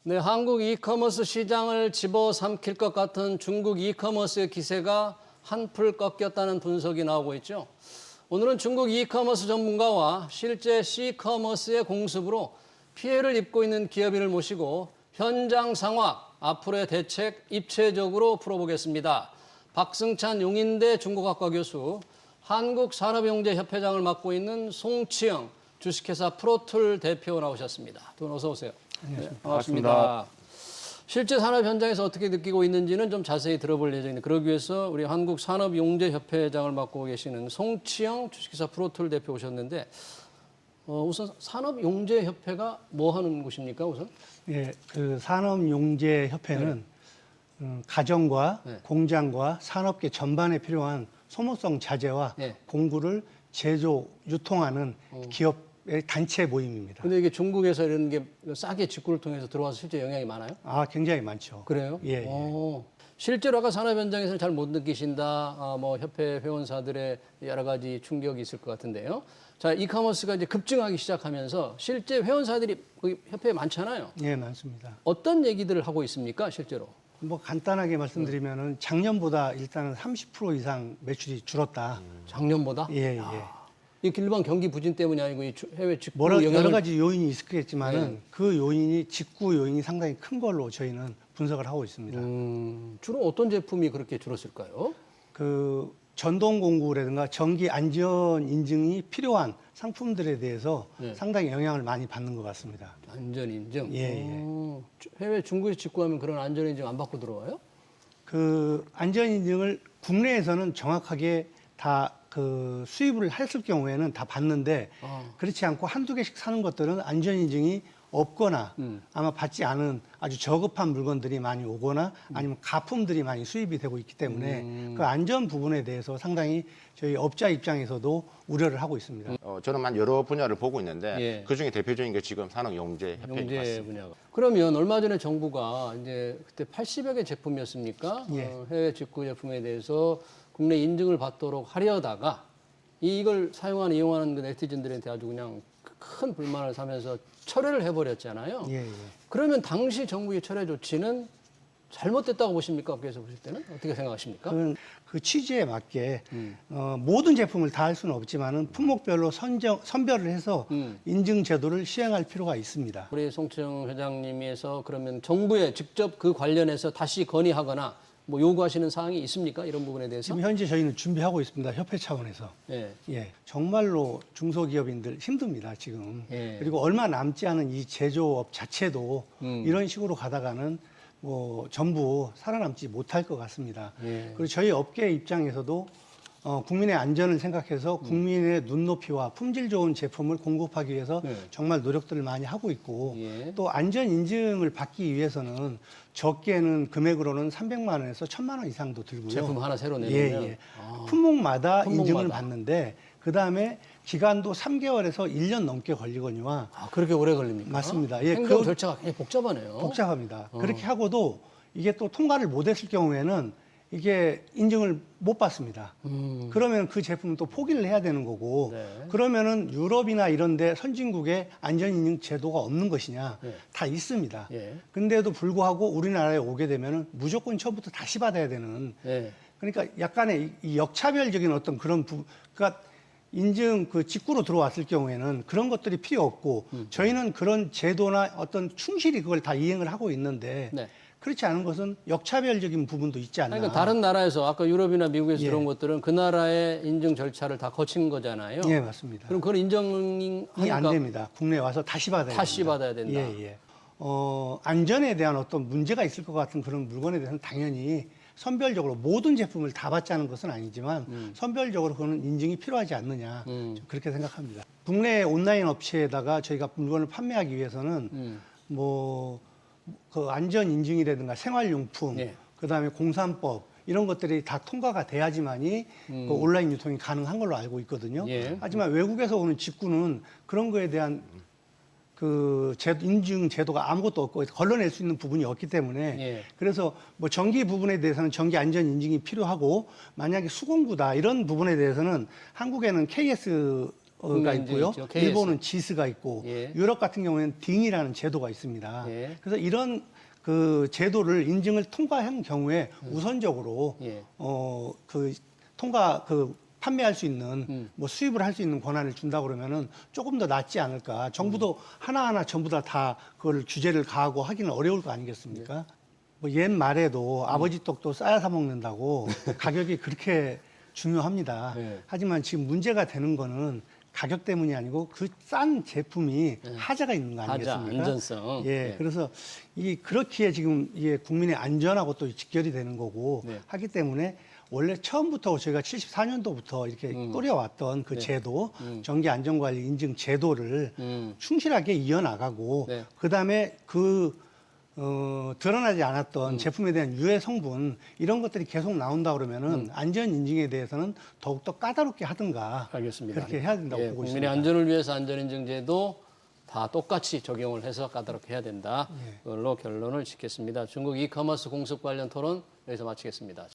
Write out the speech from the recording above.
네, 한국 이커머스 시장을 집어삼킬 것 같은 중국 이커머스의 기세가 한풀 꺾였다는 분석이 나오고 있죠. 오늘은 중국 이커머스 전문가와 실제 C커머스의 공습으로 피해를 입고 있는 기업인을 모시고 현장 상황, 앞으로의 대책 입체적으로 풀어보겠습니다. 박승찬 용인대 중국학과 교수, 한국산업용재협회장을 맡고 있는 송치영 주식회사 프로툴 대표 나오셨습니다. 두 분 어서 오세요. 네, 반갑습니다. 실제 산업 현장에서 어떻게 느끼고 있는지는 좀 자세히 들어볼 예정인데, 그러기 위해서 우리 한국산업용재협회장을 맡고 계시는 송치영 주식회사 프로툴 대표 오셨는데, 우선 산업용재협회가 뭐 하는 곳입니까, 우선? 예, 그 산업용재협회는 가정과 공장과 산업계 전반에 필요한 소모성 자재와 공구를 제조, 유통하는 기업의 단체 모임입니다. 근데 이게 중국에서 이런 게 싸게 직구를 통해서 들어와서 실제 영향이 많아요? 아, 굉장히 많죠. 그래요? 예. 실제로 아까 산업 현장에서는 잘 못 느끼신다, 뭐 협회 회원사들의 여러 가지 충격이 있을 것 같은데요. 자, 이커머스가 이제 급증하기 시작하면서 실제 회원사들이 거기 협회에 많잖아요. 예, 많습니다. 어떤 얘기들을 하고 있습니까, 실제로? 뭐 간단하게 말씀드리면은 작년보다 일단은 30% 이상 매출이 줄었다. 작년보다? 예, 예. 이 일반 경기 부진 때문이 아니고 이 해외 직구 여러 가지 요인이 있겠지만은 그 요인이 직구 요인이 상당히 큰 걸로 저희는 분석을 하고 있습니다. 주로 어떤 제품이 그렇게 줄었을까요? 그 전동 공구라든가 전기 안전 인증이 필요한 상품들에 대해서 상당히 영향을 많이 받는 것 같습니다. 안전 인증. 예. 해외 중국에서 직구하면 그런 안전 인증 안 받고 들어와요? 그 안전 인증을 국내에서는 정확하게 다 그 수입을 했을 경우에는 다 받는데 그렇지 않고 한두 개씩 사는 것들은 안전 인증이 없거나 아마 받지 않은 아주 저급한 물건들이 많이 오거나 아니면 가품들이 많이 수입이 되고 있기 때문에 그 안전 부분에 대해서 상당히 저희 업자 입장에서도 우려를 하고 있습니다. 저는 한 여러 분야를 보고 있는데 그중에 대표적인 게 지금 산업용재협회인 것 같습니다. 분야가. 그러면 얼마 전에 정부가 이제 그때 80여 개 제품이었습니까? 해외 직구 제품에 대해서 국내 인증을 받도록 하려다가 이걸 사용하는 이용하는 그 네티즌들한테 아주 그냥 큰 불만을 사면서 철회를 해버렸잖아요. 그러면 당시 정부의 철회 조치는 잘못됐다고 보십니까? 업계에서 보실 때는 어떻게 생각하십니까? 그 취지에 맞게 모든 제품을 다 할 수는 없지만은 품목별로 선별을 해서 인증 제도를 시행할 필요가 있습니다. 우리 송치영 회장님께서 그러면 정부에 직접 그 관련해서 다시 건의하거나 뭐 요구하시는 사항이 있습니까? 이런 부분에 대해서? 지금 현재 저희는 준비하고 있습니다. 협회 차원에서. 정말로 중소기업인들 힘듭니다, 지금. 그리고 얼마 남지 않은 이 제조업 자체도 이런 식으로 가다가는 뭐 전부 살아남지 못할 것 같습니다. 그리고 저희 업계 입장에서도 국민의 안전을 생각해서 국민의 눈높이와 품질 좋은 제품을 공급하기 위해서 정말 노력들을 많이 하고 있고 또 안전 인증을 받기 위해서는 적게는 금액으로는 300만 원에서 1000만 원 이상도 들고요. 제품 하나 새로 내놓으면? 품목마다 인증을 받는데 그다음에 기간도 3개월에서 1년 넘게 걸리거니와 그렇게 오래 걸립니까? 맞습니다. 행정 절차가 굉장히 복잡하네요. 복잡합니다. 그렇게 하고도 이게 또 통과를 못했을 경우에는 이게 인증을 못 받습니다. 그러면 그 제품은 또 포기를 해야 되는 거고 그러면은 유럽이나 이런 데 선진국에 안전인증 제도가 없는 것이냐 다 있습니다. 근데도 불구하고 우리나라에 오게 되면은 무조건 처음부터 다시 받아야 되는 그러니까 약간의 이 역차별적인 어떤 그런 그러니까 인증 그 직구로 들어왔을 경우에는 그런 것들이 필요 없고 저희는 그런 제도나 어떤 충실히 그걸 다 이행을 하고 있는데 그렇지 않은 것은 역차별적인 부분도 있지 않나. 그러니까 다른 나라에서 아까 유럽이나 미국에서 들어온 것들은 그 나라의 인증 절차를 다 거친 거잖아요. 예, 맞습니다. 그럼 그건 인정이 안 됩니다. 국내에 와서 다시 받아야 된다. 다시 받아야 된다. 안전에 대한 어떤 문제가 있을 것 같은 그런 물건에 대해서는 당연히 선별적으로 모든 제품을 다 받지 않은 것은 아니지만 선별적으로 그거는 인증이 필요하지 않느냐 그렇게 생각합니다. 국내 온라인 업체에다가 저희가 물건을 판매하기 위해서는 그 안전 인증이라든가 생활용품, 그다음에 공산법 이런 것들이 다 통과가 돼야지만이 그 온라인 유통이 가능한 걸로 알고 있거든요. 하지만 외국에서 오는 직구는 그런 거에 대한 그 인증 제도가 아무것도 없고 걸러낼 수 있는 부분이 없기 때문에 그래서 뭐 전기 부분에 대해서는 전기 안전 인증이 필요하고 만약에 수공구다 이런 부분에 대해서는 한국에는 KS 있고요. 있죠. KS. 일본은 지스가 있고 예. 유럽 같은 경우에는 딩이라는 제도가 있습니다. 예. 그래서 이런 그 제도를 인증을 통과한 경우에 우선적으로 예. 그 통과 그 판매할 수 있는 뭐 수입을 할 수 있는 권한을 준다 그러면은 조금 더 낫지 않을까. 정부도 하나하나 전부 다 그걸 규제를 가하고 하기는 어려울 거 아니겠습니까? 뭐 옛말에도 아버지 떡도 싸야 사 먹는다고 가격이 그렇게 중요합니다. 네. 하지만 지금 문제가 되는 거는 가격 때문이 아니고 그 싼 제품이 하자가 있는 거 하자, 아니겠습니까? 안전성. 예, 네. 그래서 그렇기에 지금 이게 국민의 안전하고 또 직결이 되는 거고 네. 하기 때문에 원래 처음부터 저희가 74년도부터 이렇게 꾸려왔던 그 네. 제도, 전기 안전관리 인증 제도를 충실하게 이어나가고 네. 그다음에 드러나지 않았던 제품에 대한 유해 성분 이런 것들이 계속 나온다 그러면은 안전 인증에 대해서는 더욱더 까다롭게 하든가 알겠습니다. 그렇게 해야 된다고 예, 보고 국민의 있습니다. 안전을 위해서 안전인증제도 다 똑같이 적용을 해서 까다롭게 해야 된다. 예. 그걸로 결론을 짓겠습니다. 중국 이커머스 공습 관련 토론 여기서 마치겠습니다.